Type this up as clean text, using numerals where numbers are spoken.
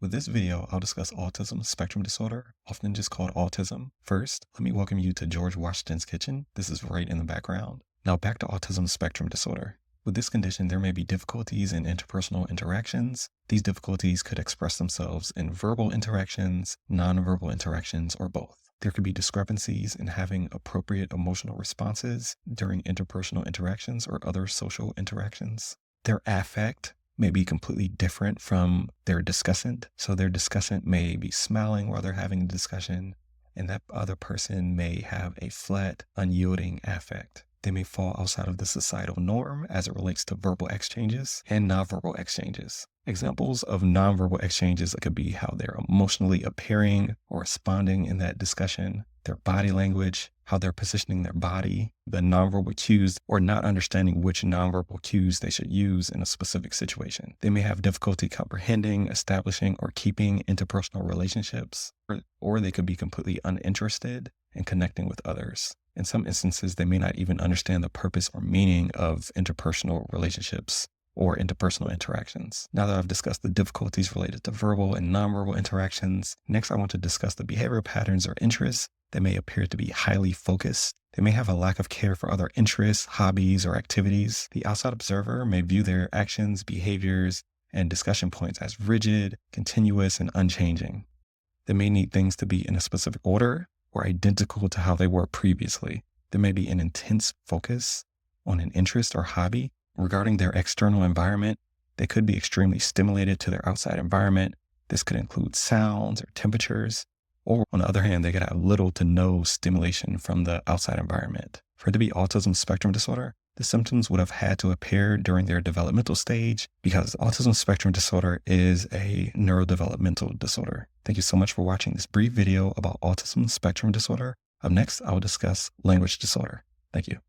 With this video, I'll discuss autism spectrum disorder, often just called autism. First, let me welcome you to George Washington's kitchen. This is right in the background. Now back to autism spectrum disorder. With this condition, there may be difficulties in interpersonal interactions. These difficulties could express themselves in verbal interactions, nonverbal interactions, or both. There could be discrepancies in having appropriate emotional responses during interpersonal interactions or other social interactions. Their affect may be completely different from their discussant. So their discussant may be smiling while they're having a discussion, and that other person may have a flat, unyielding affect. They may fall outside of the societal norm as it relates to verbal exchanges and nonverbal exchanges. Examples of nonverbal exchanges could be how they're emotionally appearing or responding in that discussion, their body language, how they're positioning their body, the nonverbal cues, or not understanding which nonverbal cues they should use in a specific situation. They may have difficulty comprehending, establishing, or keeping interpersonal relationships, or they could be completely uninterested in connecting with others. In some instances, they may not even understand the purpose or meaning of interpersonal relationships or interpersonal interactions. Now that I've discussed the difficulties related to verbal and nonverbal interactions, next I want to discuss the behavioral patterns or interests that may appear to be highly focused. They may have a lack of care for other interests, hobbies, or activities. The outside observer may view their actions, behaviors, and discussion points as rigid, continuous, and unchanging. They may need things to be in a specific order or identical to how they were previously. There may be an intense focus on an interest or hobby. Regarding their external environment, they could be extremely stimulated to their outside environment. This could include sounds or temperatures, or on the other hand, they could have little to no stimulation from the outside environment. For it to be autism spectrum disorder, the symptoms would have had to appear during their developmental stage because autism spectrum disorder is a neurodevelopmental disorder. Thank you so much for watching this brief video about autism spectrum disorder. Up next, I will discuss language disorder. Thank you.